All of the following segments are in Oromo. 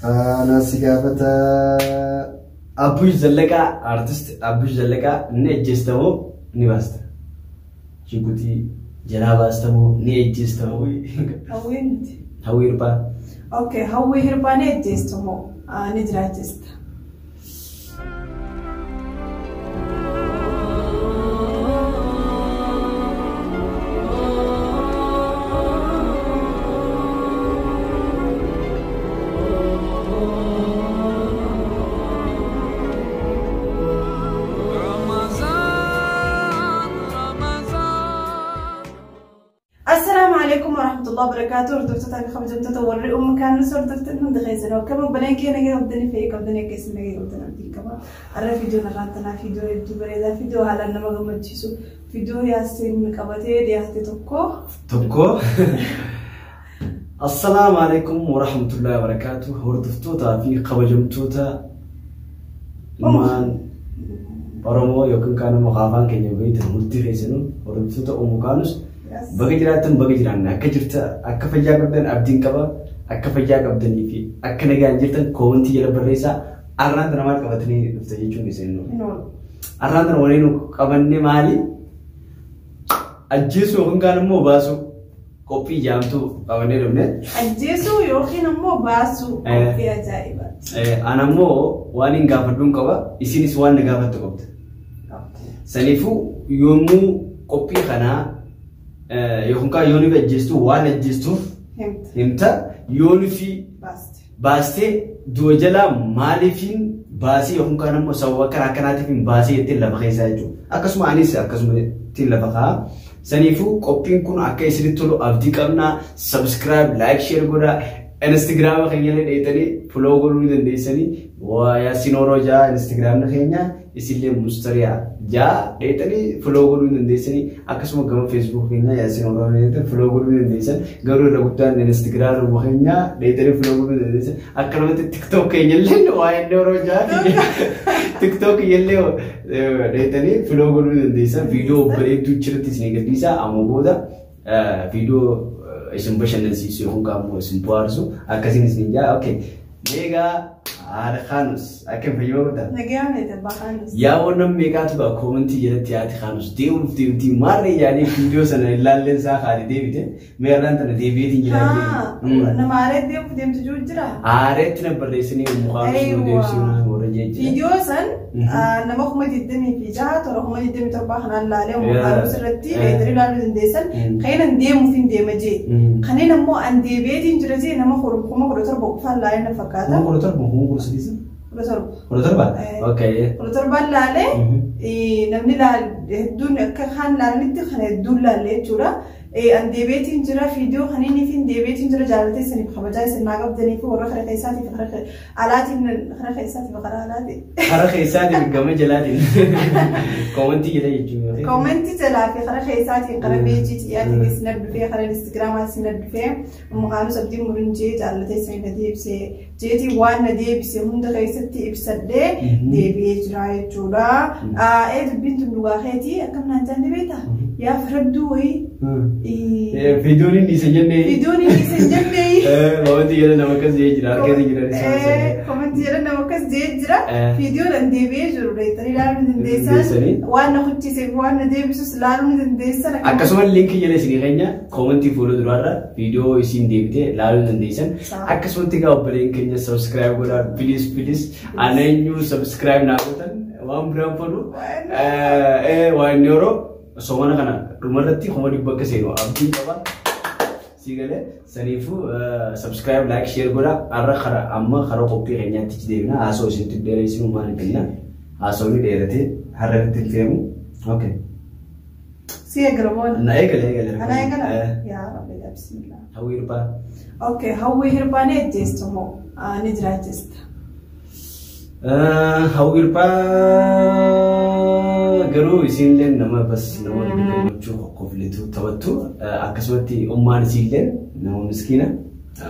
أنا سيجابة أبوش زلقة artist أبوش زلقة نيجستمو نباسته شيكوتي جناب استمو نيجستمو هوين هويربا أوكي هويربا نيجستمو نجراجست السلام عليكم ورحمة الله وبركاته. ردفت تاني خمسة تتوري كان نصور دفتن من دخيزنا وكما بلين كي نجي قبضني فيك قبضني كيس نجي قبضنا بدي كمان أرى فيديو نراتنا فيديو يوتيوبر إذا فيديو هلا نما قمت جيسو فيديو ياسين كبتة رياستي تبكو السلام عليكم ورحمة الله وبركاته. ردفتوتا في قبجمتوتا مان برامو يمكن كانوا مخافان كنيا بيت الملتي خيزنو ردفتوتا أمكانوس بقيجراتن بقيجران أكجرتا أكفجا قبضن أبدين كبا أكفجا قبضن يفي أكنجا جرتن كونتي يلا بريسا أران درامات كبتني نفتحي شو نسينو أران درامانينو كبني مالي أجلسوا هم كانوا مو باسو كوبي جامتو كبني رمنا أجلسوا يوخين مو باسو كوبي أجايبا أنا مو وانين قابلون كبا إسيني سوان نقابل تقبض سنيفو يومو كوبي خنا يخونكا يوني بجستو وانا جستو همتا يوني في باستي دوجلا مالفين باسي يخونكا نمو سوا كراكناتي فين باسي يتين لبخيسا جو أكسمو أنيس أكسمو يتين لبخا سنيفو كوبين كون أكا يسري تولو أبدي كامنا سبسكرايب لايك شير قودا انستغرام خيالي ديتني فلو قولو دنديسني وياسين وروجا انستغرام نخينيا इसीलिए मुस्तरिया जा डेटली फ्लो करू नंदेसनी अकस्मात गम फेसबुक किन्ना यासिन और ने फ्लो करू नंदेसन गरु रगुता इंस्टाग्राम वहन्या डेटली फ्लो करू नंदेसन अकलमत टिकटॉक के यल्ले वायन रोजा टिकटॉक यल्ले डेटली फ्लो करू नंदेसन वीडियो ब्रेक दुचरतिस नेगदिसा अमगोदा वीडियो इसंबशन नसीसो हुंका मो सिंपारसो अकसिन Ninja okay mega خانوس أكيد في يوم ده نجياني تبع خانوس يا ونم ميقاتو بقى كومنتي جلت ياتي خانوس ديم مرة يعني فيديو سنة إلا لنسا خالي ديفيد ميران تنا ديفيد ينجلان أنا ما عرفت ديم تجود جرا عرفت نبرسني ومخامس وديفسنا ورجيج فيديو سن أنا ما خم جدني في جات ولا خم جدني تبع خنا لا ومخامس رتي يدري لا لندسن خينا ديم فين ديم جي خلينا مو عن ديفيد ينجرزي أنا ما خرب تربو فلا أنا فكاتا ما خرب تربو سليسن ولتربا اوكي ولتربا لاله نمني لا دون كخان لا نت خن دون لاله جورا عندي بيتين جرا فيديو خنيني فين دي بيتين جرا جالتي سني خبجاي سناغب دني فو ورا خريساتي فخر علاتي خريساتي فخر علاتي خريساتي بجمع جلاتي كومنتي جلا يجي كومنتي جلا في خريساتي قربي جي يعني سند في خر انستغرام سند في مقام سبدي مرنجي جالتي سني دي بس جيتي وان دي بس هند خيستي بسدي دي بيجرا جورا ايه بنت لغاخيتي كم نانجان بيتا يا فردوي فيديو ني سجنني كومنتي يلا نمكس جيجرا كذا جرا كومنتي يلا نمكس جيجرا فيديو لندي بيجرو ريتري لارو نديسان وانا خدتي سي وانا دي بس لارو نديسان اكسمن لينك يلا سيغنيا كومنتي فولو درارا فيديو يسين ديبته لارو نديسان اكسمن تيغا اوبرين كنيا سبسكرايب ولا بليز انا نيو سبسكرايب ناغوتن وام برامبلو وان يورو سومانا كنا رومرتي خمودي بكسينو أبدي طبعا سيجله سنيفو سبسكرايب لايك شير قولا أرى خرا أما خرا كوبي غنيا تجدينا أسو سنتي دريسينو ما نكنا أسو ني ديرتي هررت الفيلم أوكي سيجرمون أنا إيجله يا ربي بسم الله هويربا أوكي هويربا نيجستمو نجرا جست هويربا قالوا يسيلن نما بس نما بيجوا قفلتو توتو أكسوتي أمان يسيلن نما مسكينة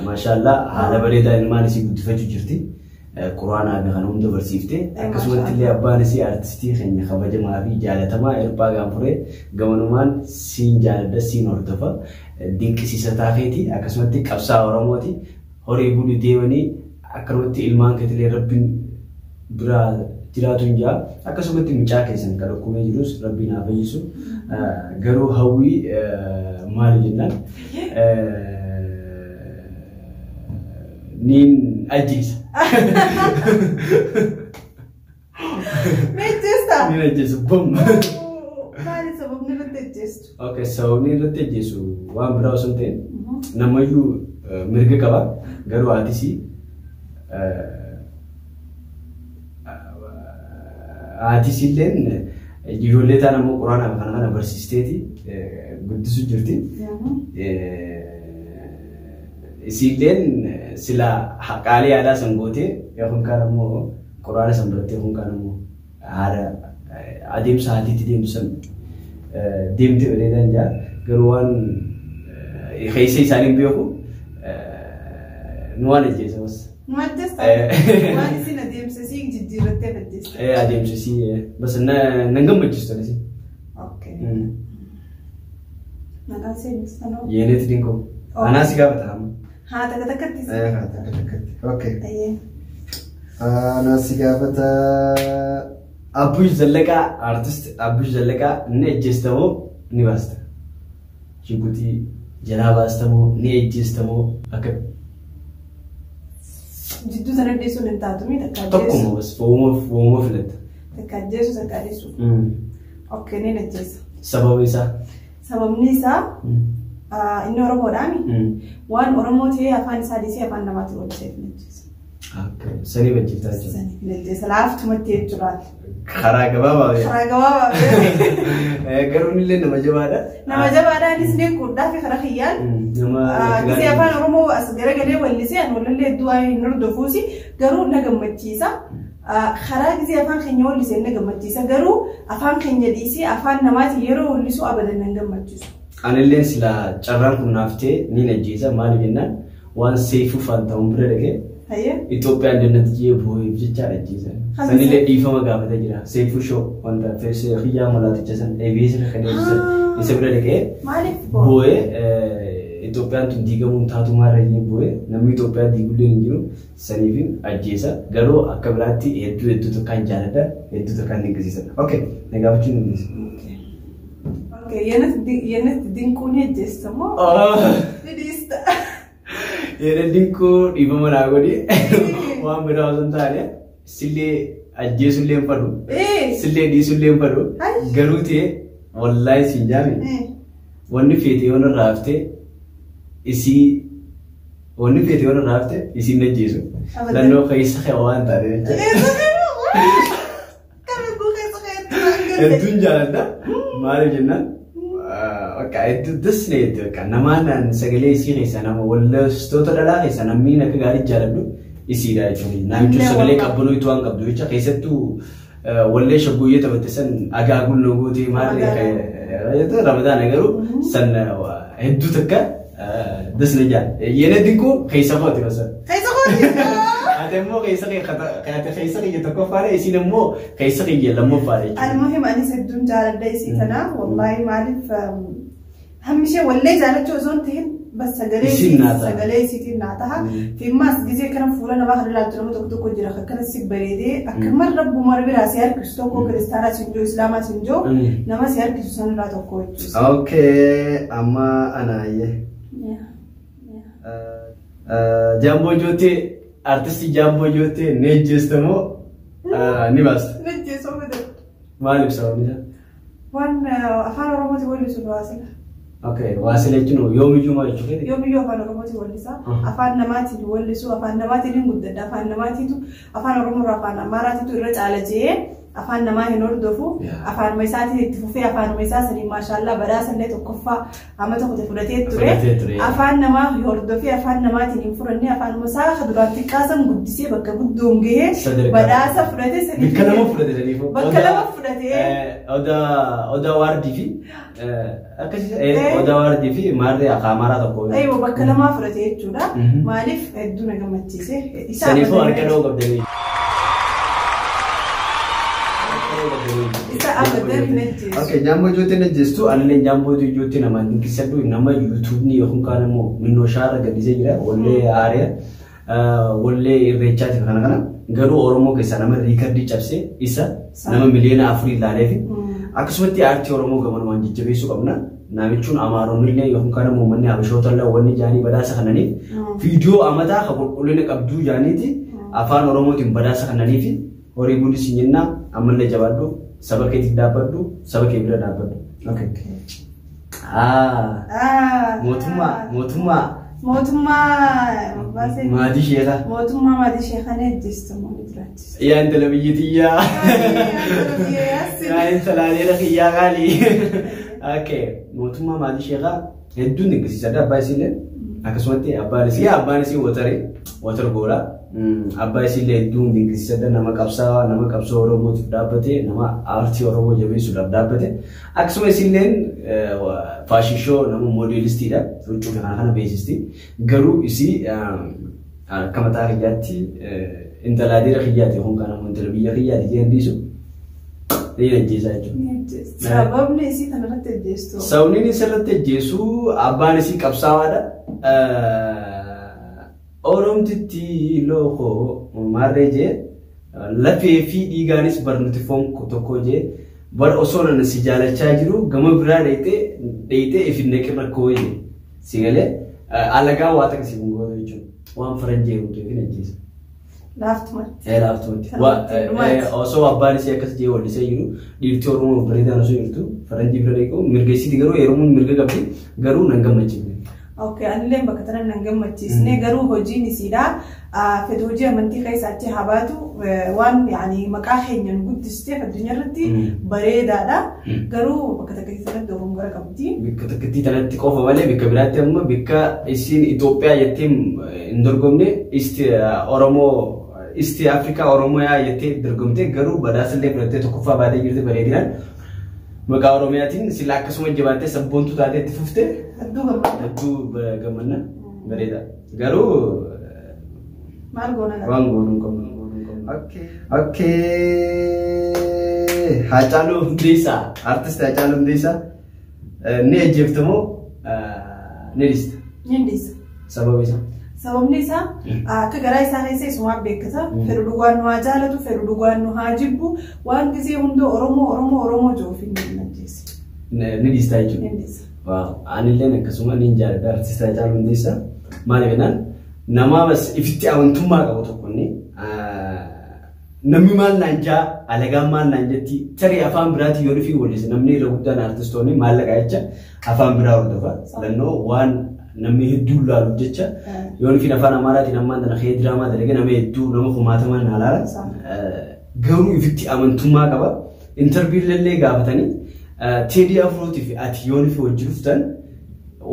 ما شاء الله على بريدة إنما نسي بدفعوا جرتي قرآن أبي خانم دو برسيفته أكسوتي اللي أبا نسي أرتستي خني خبرة ما في جالة ما إربا غامفرة غمانومان سين جالة سين أردفا دين كسي ستافيتي أكسوتي كبسا أوراموتي هوري بودو ديواني akkanumatti ilmaan keetilee rabbiin biraa jiraatu hin jaa akkasumatti mucaa keessan kan dhukkumee jirus rabbiin haa fayyisu garuu hawwii maali jennaan niin ajjeesa. Niin ajjeesu bom. Maali sababni irratti ajjeestu? Okay, sababni irratti ajjeesu waan biraa osoo hin ta'in namayyuu mirga qaba garuu haatisii haatisilleen ijoollee ta'an ammoo quraana kana barsiisteeti guddisuu jirti. Isilleen sila haqaalee aadaa san gootee yookaan kaan ammoo quraana san birattee yookaan kaan ammoo haala adeemsa haatiitti deemsan deemtee bareedan jaa garuu waan keessa isaanii beeku nu waan ajjeesamas. Nu ajjeesta? Waan isin adeemsisii jijjiirrattee ajjeesta? Adeemsisii bas nan gammachiistu adeemsi. Okay. Nagaa seenis sanoo? Yeeneeti dinqoo. Anaa si gaafata amma. Haa takka takkatti. Haa takka takkatti. Okay. Anaa si gaafata. Abbush Zallaqaa artist Abbush Zallaqaa ni ajjeestamoo ni baasta. Jibuutii jalaa baastamoo ni ajjeestamoo akka. Jidduu sana deessuun hin taatu mi takka ajjeesu. Tokkuma bas foomuma filata. Takka ajjeesu takka ajjeesu. Okay ni ajjeesa. Sababni isaa. Sababni isaa inni Oromoodhaami. Waan Oromoo ta'ee afaan isaa dhiisee afaan namaatti oolcheef ni ajjeesa. Sanii ajjeeftaa jechuudha. Sanii ni ajjeesa laaftumatti jechuudha. Karaa gabaabaa. Karaa gabaabaa. Garuu illee nama jabaadha. Nama jabaadhaanis ni guddaa fi karaa kiyyaan. Gisee afaan Oromoo as garagalee wallisee an wallallee hedduu hin hordofuusi garuu na gammachiisa. Karaa gisee afaan keenya wallisee na gammachiisa garuu afaan keenya dhiisee afaan namaatiin yeroo wallisu abadan na gammachiisu. Anillee sila carraan kun naaftee ni ajjeesa maali jennaan waan seefuu faan ta'uun bira dhagee. Itoophiyaan dannatti jee boo'eef jecha ajjeesa. Sanillee dhiifama gaafata jira. Seefuu shoo wanta feesee xiyyaa malaaticha san eebiisa kan isa bira dhagee boo'ee Itoophiyaan tun diigamuun taatumaa irra boo'ee namni Itoophiyaa diigullee hin jiru saniifin ajjeesa garuu akka biraatti hedduu tokkaan jaalladha hedduu tokkaan dinqisiisadha. Okay, na gaafachuu ni dandeessa. Yenet dinkuun ajjeestamoo? Ni dhiista. Yenet dinkuu dhiifama naa godhi waan biraa osoo hin taane sillee ajjeesullee hin fadhu sillee dhiisullee hin fadhu garuu ta'e wallaahi siin jaami wanni feete yoo narraa haftee isii wanni feete yoo narraa haftee isii na ajjeesu lannoo keessa waan taate jechuudha. Hedduun jaalladha maali jennaan hedduu dasne jechuudha namaan sagalee isii keessa nama wallastoota dhalaa keessa namni akka gaarii jaalladhu isiidha jechuudha. Naamichi sagalee qabbanuu itti waan qabdu jecha keessattuu wallee shaggooyyee taphatte san agaaguun logootee maali ramadaan garuu san hedduu takka dasne jaal yeena dinkuu keessa kooti basa. Keessa kooti. Ate immoo keessa kiyya tokkoffaadha isiin immoo keessa kiyya lammaffaadha jechuudha. Almuhim anis hedduun jaalladha isii kana wallaahi maaliif hammishee wallee jaalachuu osoo hin ta'in bas sagalee isiitiin naa taha fiimmaas gisee kana fuula namaa kan ilaaltu nama tokko jira akkana si bareedee akkuma rabbuma biraa si harkisu tokko kiristaanaa si injoo islaamaa si injoo nama si harkisu sanirraa tokko jechuudha. Okay, amma anaayyee. Jaamboo Jootee artistii Jaamboo Jootee ni ajjeestamoo ni baasta? Ni ajjeesoo miti. Maaliif sababni isaa? Waan afaan Oromooti wallisu waasila. Okay, waasila jechuun yoomiyyuu maal jechuudha? Yoomiyyuu afaan Oromooti wallisa. Afaan namaatiin wallisu afaan namaatiin hin guddadha afaan namaatiitu afaan Oromoo afaan Amaaraatiitu irra caala jee afaan namaa hin hordofu afaan isaatiin itti fufee afaan isaa sanii maashaallah badhaasallee tokkoffaa amma tokko fudhatee ture afaan namaa hordofee afaan namaatiin hin furanne afaan isaa duraan xiqqaasan guddisee bakka guddoon gahee badhaasa fudhatee sanii bakka lama fudhatee saniifuu bakka lama fudhatee odaa waardii fi akkasii odaa waardii fi maarree akaamaaraa tokko bakka lamaa fudhatee jechuudha maaliif hedduu na gammachiise saniifuu harka dhoo qabdanii. Okay, Jaamboo Jootee najjeestu anillee Jaamboo Jootee nama dinqisadhu nama YouTube ni yookaan immoo minnoo shaara gadisee jira wallee aaree wallee irreechaati kana garuu Oromoo keessaa nama riikardii cabsee isa nama miliyoona 4 ilaaleef akkasumatti aartii Oromoo gamanumaan jajjabeessuu qabna. Namichuun Amaaronnillee yookaan kana uummanni Habashootallee wanni jaanii badhaasa kananiif viidiyoo amataa kan qulqullina qabduu jaaniiti afaan Oromootiin badhaasa kananiif horii buunis nyinna ammallee jabaadhu saba keetiif dhaabbadhu saba kee bira dhaabbadhu. Okay. Maatii sheekaa. Mootummaa maatii sheekaa ni ejjeestu moo jiraachis. Yaa intala biyyatiyyaa. Yaa intala leela kiyyaa qaalii. Okay. Mootummaa maatii sheekaa hedduun dinqisiisadha abbaa isiillee akkasumatti abbaan isii watar goola. Abbaa isiillee hedduun dinqisiisadha nama qabsaa nama qabsoo Oromootiif dhaabbate nama aartii Oromoo jabeessuudhaaf dhaabbate akkasuma isiilleen faashin shoo nama moodeelistiidha huccuu kana beeksisti garuu isii akka mataa kiyyaatti intala dheera kiyyaati yookaan kana intala biyya kiyyaati jendisu ajjeesaa jechuudha. Sababni isii kanarratti ajjeestu. Sababni isirratti ajjeesu abbaan isii qabsaawaadha. Oromtitti looko maarree jee lafee fi dhiigaanis barnuti foon tokko jee bar osoo nan si jaalachaa jiru gama biraa dheeytee ifinne qirra koo jee si galee alagaa waa takka si bungoota jechuudha waan faranjee guutuu fi ajjeesa. Laaftumatti. Osoo abbaan isii akkas jee wallisee jiru dhiirtii Oromoo bareedaan osoo jirtu faranjii bira dheekoo mirga isiiti garuu Oromoon mirga qabdi garuu nan gammachiifne. Okay, anillee bakka tanan nan gammachiisne garuu hojiin isiidha. Fedha hojii amantii keessaatti habaatu waan yaani maqaa keenyan guddistee addunyaa irratti bareedaadha. Garuu bakka takkatti tanatti Oromoo qabdi. Bakka takkatti tanatti qofa malee bakka biraatti amma bakka isiin Itoophiyaa jettee hin dorgomne Oromoo East Africa Oromoo jettee dorgomte garuu badhaasallee fudhattee tokkoffaa baatee jirte bareedinaan. Maqaa Oromiyaatiin sila akkasuma jabaattee sabboontu taatee itti fuftee hedduu gammanna bareeda garuu maal goona waan goonuu qabnu. Okay. Haacaaluu Hundeessaa artist Haacaaluu Hundeessaa ni ejjeeftamoo ni dhista. Ni dhista. Sababni isaa. Sababni isaa akka garaa isaa keessa isumaa beekata fedhu dhugaan nu haa jaalatu fedhu dhugaan nu haa jibbu waan gisee hundoo Oromoo joofi ni najjeessa. Ni dhista jechuudha. Ni dhista. Waaw anillee akkasuma ni jaalladha artist Haacaaluu Hundeessaa maal jennaan nama bas ifitti amantummaa qabu tokkonni namni maal naan jaa alagaan maal naan jetti tarii afaan biraatti yoo dhufi waliin namni irra guddaan artistoonni maallaqa jecha afaan biraa hordofa lannoo waan namni hedduu laalu jecha yoo dhufi afaan Amaaraatiin ammaan tana kee diraamaa dalage nama hedduu nama kumaataman alaala garuu ifitti amantummaa qaba interviiwillee gaafatanii Teddy Afrootii fi ati yoo dhufi wajji dhuftan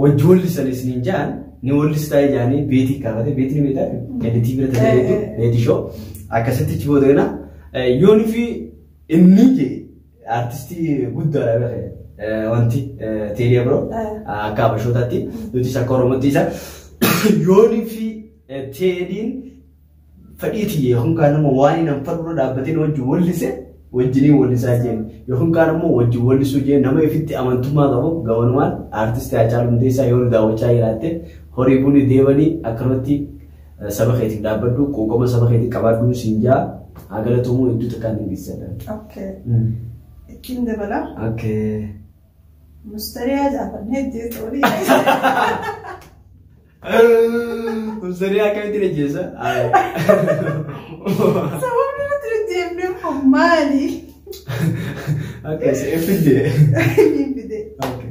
wajji wallisanis ni jaan ni wallistaa jaanii beetii kaafate beetii ni beekaa editii bira tajaajiltu beetii shoo akkasitti chiboodena yoo dhufi inni je artistii guddaadha beekee wanti Teddy Afroo akka Habashootaatti nuti akka Oromootti isa yoo dhufi Teddyin fadhiitii yookaan kanuma waan hin fadhuudha dhaabbatiin wajji wallise wajjinii wallisaa jeen yookaan kanuma wajji wallisuu jeen nama ifitti amantummaa qabu gawanumaan artistii Haacaaluu Hundeessaa yoo daawwachaa jiraatte horii buni deebanii akkanatti saba keetiif dhaabbadhu qoqqoma saba keetiif qabaadhu sinjaa agalatumu hedduu takkaan dinqisiisadha. Okay. Ittiin dabala. Okay. Mustariyaa jaafannee jechuudha. Mustariyaa akkamitti ajjeesa? Sababni nuti deemnee maali? Okay, fide. Fide. Okay.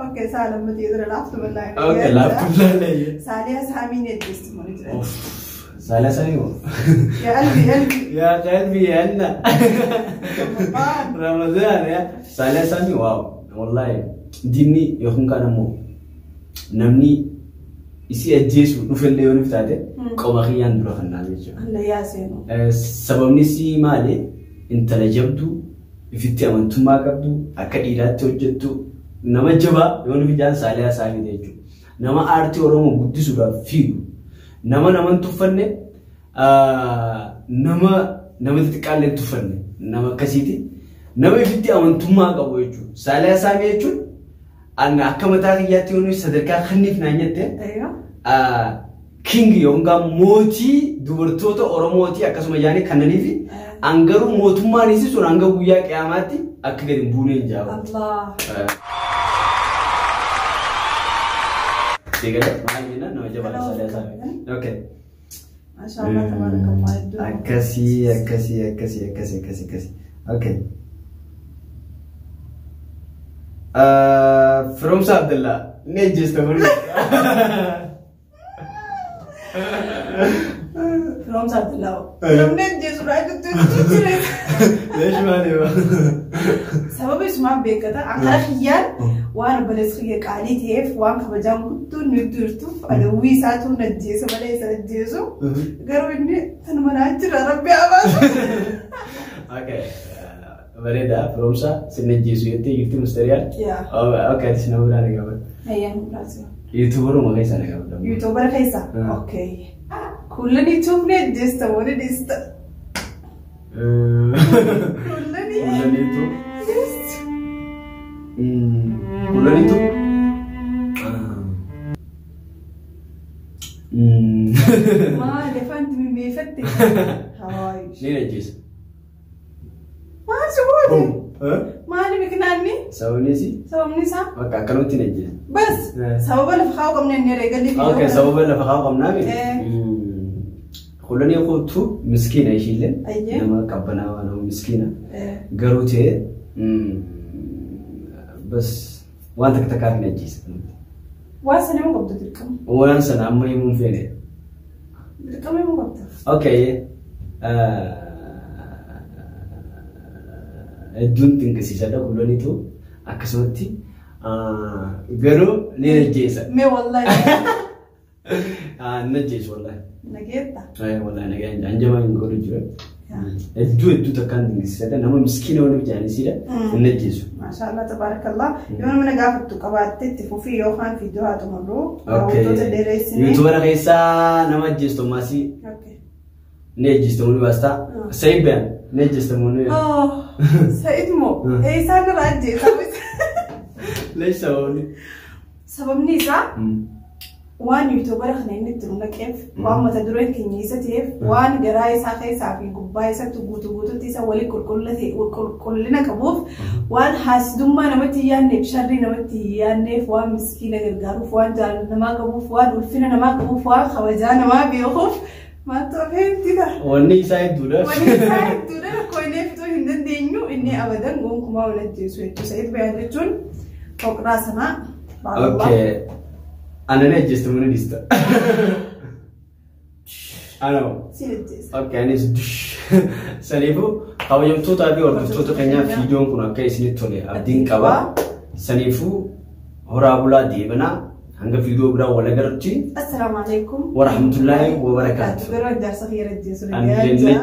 Okay, saala mati dura laaftu balaa. Okay, laaftu balaa. Saaliyaa saamiin ejjeestu malee jira. Saaliyaa saamiin. Ya qalbi. Ya qalbi anna. Ramadan ya. Saaliyaa saamiin waaw. Wallahi dinni yookaan kanammoo namni isi ajjeesu dhufellee yoo nuftaate qoma kiyyaan dura kannaa jechuudha. Allah yaaseenu. Sababni si maali intala jabdu ifitti amantummaa qabdu akka dhiiraatti hojjettu nama jabaa yoo nufi jaan Saaliyaa saamiin jechuudha. Nama aartii Oromoo guddisuudhaaf fiigu nama naman tuffanne nama xixiqqaallee tuffanne nama akkasiiti. Nama ifitti amantummaa qabu jechuudha. Saaliyaa saamii jechuun akka mataa kiyyaatti yoo nuyi sadarkaa kanniif naan jette king yookaan mootii dubartoota Oromooti akkasuma yaani kannanii fi angaruu mootummaan isii sun hanga guyyaa qiyaamaatti akka gadi hin buune hin jaaba. Allah. Sigara maal jenna nama jabala salaasaa. Okay. Mashallah tabarakallah. Akkasii. Okay. From Abdullah. Ne just a From Abdullah. From ne just right to ليش ما نبغى؟ سبب اسمه بيكتا أنا خيال وأنا بلس خيال قالي تيف وأنا خبجام كتو ندرتو أنا ويساتو نجيسو بلس نجيسو قالوا إني أنا مناجر ربي أباس. Okay. Bereda, Romsa, senjata itu YouTube mustahil. Ya. Oh, okay, di sana berada kawan. Iya, berasa. YouTuber rumah kaisa nih kawan. YouTuber kaisa. Okay. Kulan YouTube nih just awalnya just. Kulan itu. Just. Kulan itu. Ma, defend me mefetti. Hai. Ni najis. Ma, sebudi. Ma, ni bikinani? Sabuni sih. Sabuni sa? Maka kalau tidak najis. Bas. Sababnya fakau kamu ni regal di video. Okay, sababnya fakau kamu nabi. Kulan yang kau tu miskin aja sih nama kampana nama miskina. Garute. Bas. Wanita kita kari najis. Wasan yang kau betul kamu. Orang sana amai mungkin. Kamu yang kau betul. Okay. Dunting kesisa dah kulan itu. Akasmati. Garu ni najis. Me wallahi. Najis wallahi. Nageta. Wallahi nageta. Anjama ingkori juga. Itu takkan kesisa dah. Nama miskin orang berjani sih dah. Najis. Mashallah tabarakallah. Yang mana gafat tu kabat tifufi yohan video atau malu. Okay. YouTuber kaisa nama najis tu masih. Okay. Najis tu mulu basta. Saiban. Najis tu mulu. Oh. Said mo. Sana rajin. ليش سووني؟ سبب نيسا وان يوتيوبر خليني ترونا كيف وان ما تدرون كنيسة كيف وان جراي ساقي سافي قباي سبت بوتو تيسا ولي كلنا كبوف وان حاسدوم ما نمتي يانف شري نمتي يانف وان مسكينة جرجاروف وان جال نما كبوف وان ولفنا نما كبوف وان خوجانا ما بيخوف ما تفهم تدا وني سايد دودا كوي نفتو هندن دينيو إني أبدا قوم كما ولد جسوي تسعيد بيان فوق راسنا. Okay. أنا نجست من ليستا. أنا. Okay, أنا سنيفو. Kalau yang tu tapi orang tu kayaknya video kuna kayak sini tuh abdin kawa. Sanifu orang pula di mana? Hangga video berapa wala gerci? Assalamualaikum warahmatullahi wabarakatuh. Berada sahir aja sudah.